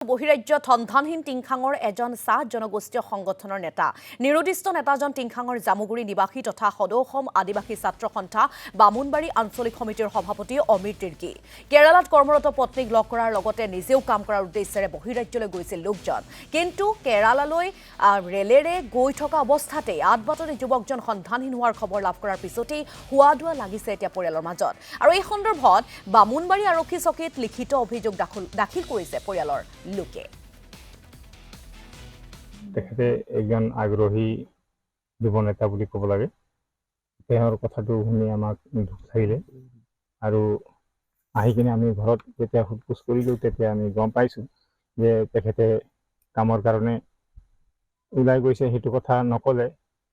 বহিৰাজ্যত সন্ধানহীন টিংখাঙৰ এজন চাহ জনগোষ্ঠীয় সংগঠনৰ নেতা নিৰুদ্দিষ্ট নেতাজন টিংখাঙৰ জামুগুৰি নিবাসী তথা সদৌ অসম আদিবাসী ছাত্ৰ সন্থা বামুণবাৰী আঞ্চলিক সমিতিৰ সভাপতি অমিত তিৰ্কী কেৰালাত কৰ্মৰত পত্নীক লগ কৰাৰ লগতে নিজেও কাম কৰাৰ উদ্দেশ্যেৰে বহিৰাজ্যলৈ গৈছিল লোকজন কিন্তু কেৰালালৈ ৰেলেৰে গৈ থকা অৱস্থাতে আদবাটতে যুৱকজন সন্ধানহীন হোৱাৰ খবৰ লাভ কৰাৰ পিছতেই হুৱাদুৱা লাগিছে এতিয়া পৰিয়ালৰ মাজত আৰু এই সন্দৰ্ভত বামুণবাৰী আৰক্ষী চকীত লিখিত অভিযোগ দাখিল কৰিছে পৰিয়ালৰ লোকে তেখেতে একজন আগ্ৰহী যুৱ নেতা বুলি ক'ব লাগে তেওঁৰ কথাটো শুনি আমাক দুখ লাগিলে আৰু আহি কিনে আমি ঘৰত যেতিয়া সোধপোছ কৰিলোঁ তেতিয়া আমি গম পাইছোঁ যে তেখেতে কামৰ কাৰণে ওলাই গৈছে সেইটো কথা নক'লে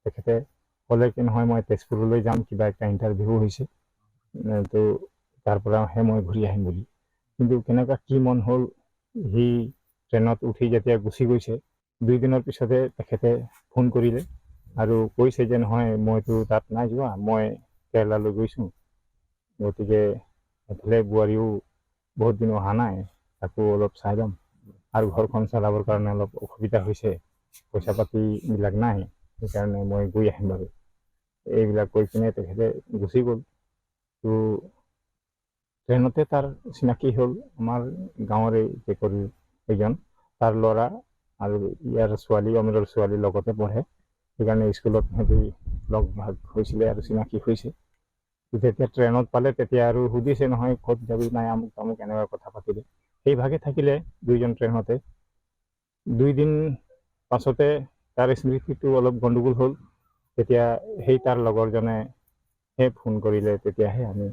তেখেতে ক'লে কি নহয় মই তেজপুৰলৈ যাম কিবা একটা ইণ্টাৰভিউ হৈছে তো তাৰ পৰাহে মই ঘূৰি আহিম বুলি কিন্তু কেনেকুৱা কি মন হ'ল সি ট্ৰেইনত উঠি যেতিয়া গুচি গৈছে 2 দিনৰ পিছতে তেখেতে ফোন কৰিলে আৰু কৈছে যে নহয় মইতো তাত নাই যোৱা মই কেৰালালৈ গৈছোঁ গতিকে এফালে বোৱাৰীও বহুত দিন অহা নাই তাকো অলপ চাই যাম আৰু ঘৰখন চলাবৰ কাৰণে অলপ অসুবিধা হৈছে পইচা পাতিবিলাক নাই সেইকাৰণে মই গৈ আহিম বাৰু এইবিলাক কৈ কিনে তেখেতে গুচি গ'ল তো ট্ৰেইনতে তাৰ চিনাকি হ'ল আমাৰ গাঁৱৰে কৰি এজন তাৰ ল'ৰা আৰু ইয়াৰ ছোৱালী অমিৰৰ ছোৱালীৰ লগতে পঢ়ে সেইকাৰণে স্কুলত সিহঁতি লগ ভাগ হৈছিলে আৰু চিনাকি হৈছে যেতিয়া ট্ৰেইনত পালে তেতিয়া আৰু সুধিছে নহয় ক'ত যাবি নাই আমুক তামুক এনেকুৱা কথা পাতিলে সেইভাগে থাকিলে দুইজন ট্ৰেইনতে 2 দিন পাছতে তাৰ স্মৃতিটো অলপ গণ্ডগোল হ'ল তেতিয়া সেই তাৰ লগৰজনে ফোন কৰিলে তেতিয়াহে আমি